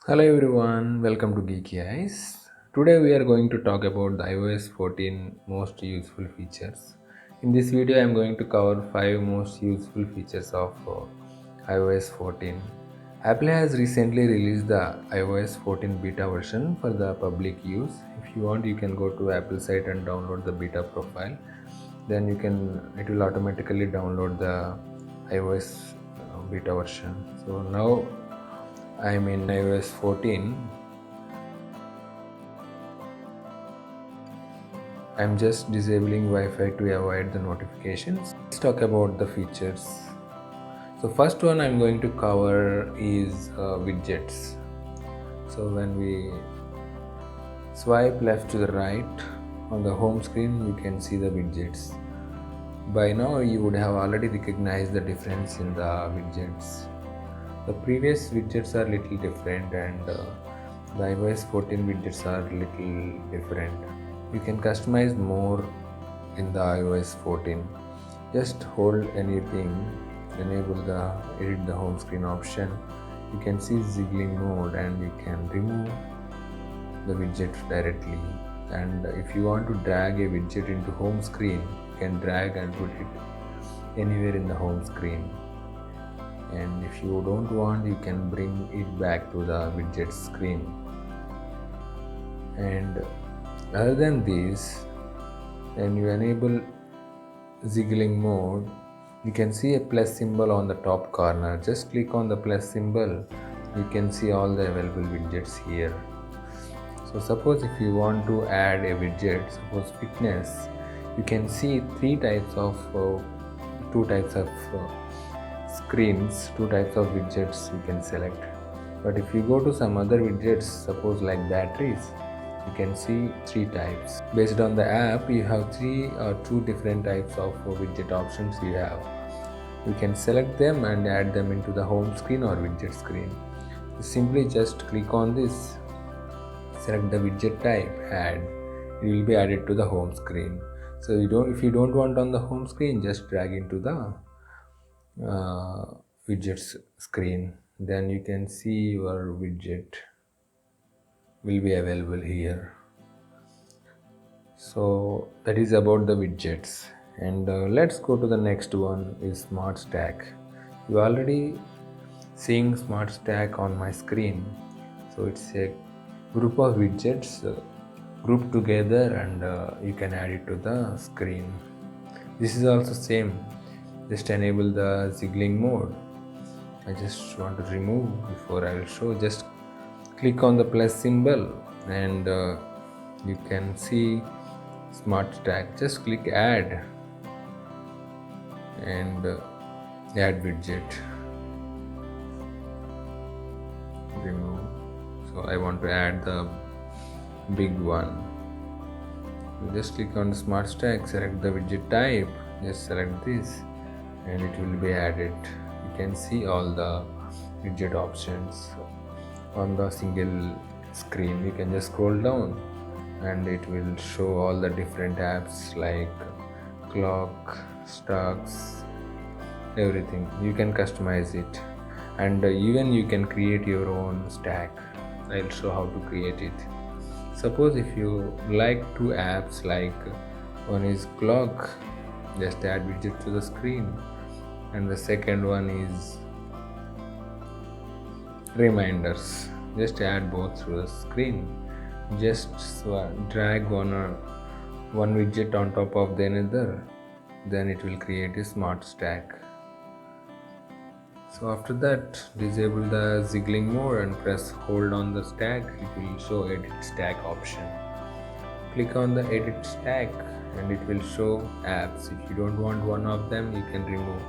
Hello everyone, welcome to Geeky Eyes. Today we are going to talk about the iOS 14 most useful features. In this video I am going to cover 5 most useful features of iOS 14. Apple has recently released the iOS 14 beta version for the public use. If you want you can go to Apple site and download the beta profile. Then it will automatically download the iOS beta version. So now I'm in iOS 14. I'm just disabling Wi-Fi to avoid the notifications. Let's talk about the features. So first one I'm going to cover is widgets. So when we swipe left to the right on the home screen, you can see the widgets. By now you would have already recognized the difference in the widgets. The previous widgets are little different and the iOS 14 widgets are little different. You can customize more in the iOS 14. Just hold anything, enable the edit the home screen option. You can see ziggling mode and you can remove the widget directly. And if you want to drag a widget into home screen, you can drag and put it anywhere in the home screen. And if you don't want, you can bring it back to the widget screen. And other than this, when you enable ziggling mode, you can see a plus symbol on the top corner. Just click on the plus symbol, you can see all the available widgets here. So suppose if you want to add a widget, suppose fitness, you can see two types of screens, two types of widgets you can select. But if you go to some other widgets, suppose like batteries, you can see three types. Based on the app, you have three or two different types of widget options you have. You can select them and add them into the home screen or widget screen. You simply just click on this, select the widget type, add. It will be added to the home screen. So if you don't want on the home screen, just drag into the widgets screen. Then you can see your widget will be available here. So that is about the widgets. And let's go to the next one is Smart Stack. You already seeing Smart Stack on my screen. So it's a group of widgets grouped together and you can add it to the screen. This is also same. Just enable the ziggling mode. I just want to remove before I will show. Just click on the plus symbol and you can see Smart Stack. Just click add and add widget. Remove. So I want to add the big one. Just click on the Smart Stack, select the widget type, just select this and it will be added. You can see all the widget options on the single screen. You can just scroll down and it will show all the different apps like clock, stocks, everything. You can customize it and even you can create your own stack. I'll show how to create it. Suppose if you like two apps, like one is clock, just add widget to the screen, and the second one is reminders, just add both to the screen. Just drag one widget on top of the another, then it will create a smart stack. So after that, disable the ziggling mode and press hold on the stack. It will show edit stack option. Click on the edit stack and it will show apps. If you don't want one of them, you can remove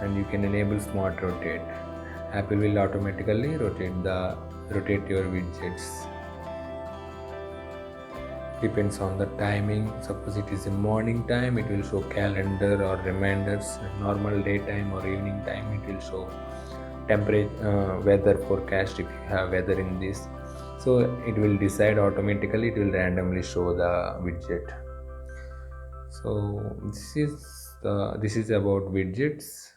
and you can enable smart rotate. Apple will automatically rotate your widgets. Depends on the timing. Suppose it is a morning time, it will show calendar or reminders. Normal daytime or evening time, it will show temperature, weather forecast if you have weather in this. So it will decide automatically, it will randomly show the widget. So this is about widgets.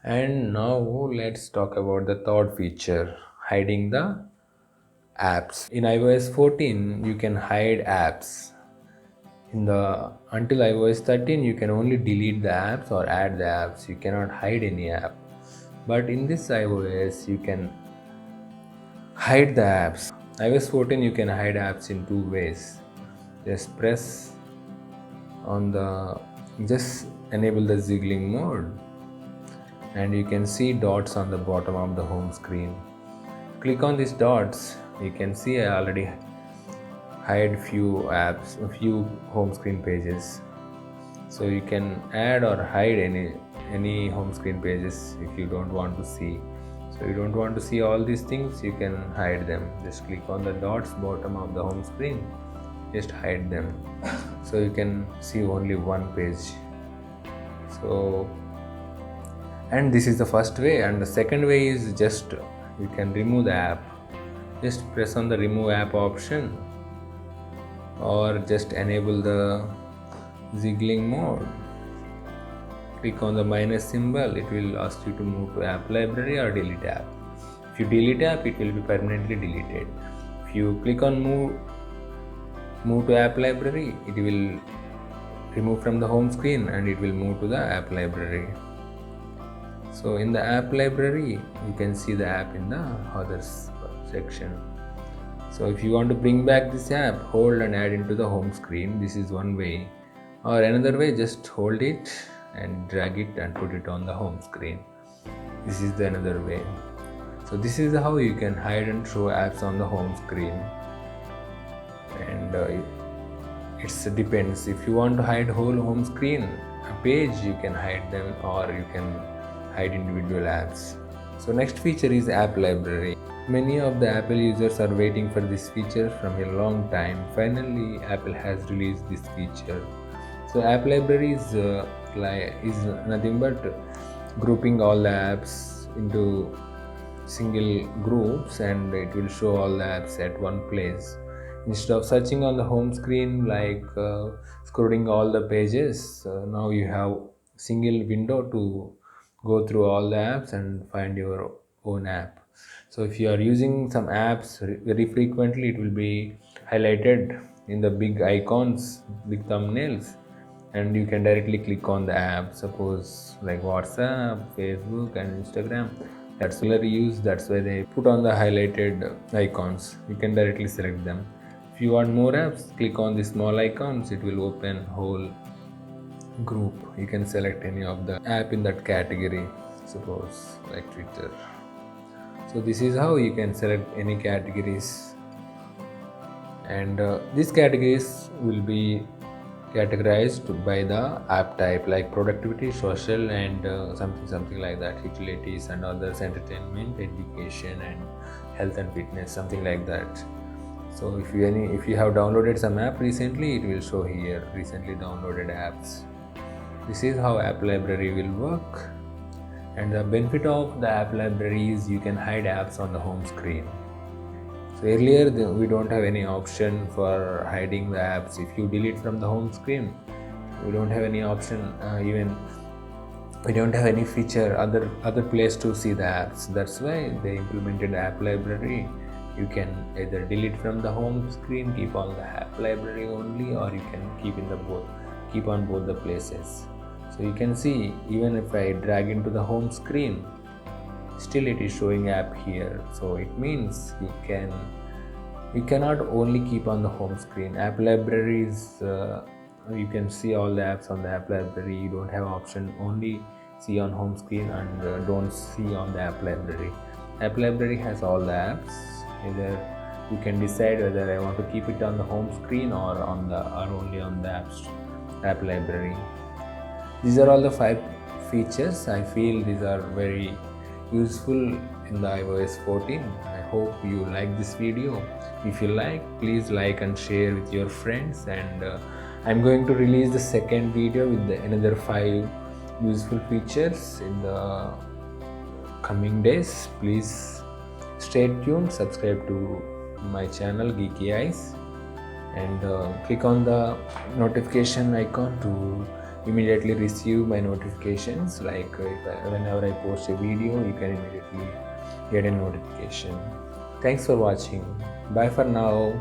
And now let's talk about the third feature, hiding the apps. In iOS 14 you can hide apps. Until iOS 13 you can only delete the apps or add the apps. You cannot hide any app. But in this iOS you can hide the apps. iOS 14 you can hide apps in two ways. Just press on just enable the ziggling mode and you can see dots on the bottom of the home screen. Click on these dots. You can see I already hide few apps, a few home screen pages. So you can add or hide any home screen pages if you don't want to see. So you don't want to see all these things, you can hide them. Just click on the dots bottom of the home screen, just hide them. So you can see only one page. And this is the first way, and the second way is just you can remove the app. Just press on the remove app option or just enable the ziggling mode. Click on the minus symbol, it will ask you to move to app library or delete app. If you delete app, it will be permanently deleted. If you click on move to app library, it will remove from the home screen and it will move to the app library. So in the app library you can see the app in the others section. So if you want to bring back this app, hold and add into the home screen. This is one way. Or another way, just hold it and drag it and put it on the home screen. This is the another way. So this is how you can hide and show apps on the home screen. And it depends. If you want to hide whole home screen page, you can hide them, or you can hide individual apps. So next feature is app library. Many of the Apple users are waiting for this feature from a long time. Finally, Apple has released this feature. So app library is nothing but grouping all the apps into single groups, and it will show all the apps at one place. Instead of searching on the home screen like scrolling all the pages, now you have single window to go through all the apps and find your own app. So if you are using some apps very frequently, it will be highlighted in the big icons, big thumbnails, and you can directly click on the app. Suppose like WhatsApp, Facebook and Instagram, that's regularly used, that's why they put on the highlighted icons. You can directly select them. If you want more apps, click on the small icons, it will open whole group. You can select any of the app in that category, suppose like Twitter. So this is how you can select any categories, and these categories will be categorized by the app type, like productivity, social, and something like that, utilities and others, entertainment, education, and health and fitness, something like that. So if you have downloaded some app recently, it will show here recently downloaded apps. This is how app library will work. And the benefit of the app library is you can hide apps on the home screen. So earlier we don't have any option for hiding the apps. If you delete from the home screen, we don't have any option, even we don't have any feature, other place to see the apps. That's why they implemented app library. You can either delete from the home screen, keep on the app library only, or you can keep on both the places. So you can see, even if I drag into the home screen, still it is showing app here. So it means you cannot only keep on the home screen. App libraries, you can see all the apps on the app library. You don't have option only see on home screen and don't see on the app library. App library has all the apps. Either you can decide whether I want to keep it on the home screen or only on the app library. These are all the 5 features. I feel these are very useful in the iOS 14. I hope you like this video. If you like, please like and share with your friends, and I'm going to release the second video with another 5 useful features in the coming days. Please stay tuned, subscribe to my channel Geeky Eyes, and click on the notification icon to immediately receive my notifications. Like whenever I post a video, you can immediately get a notification. Thanks for watching. Bye for now.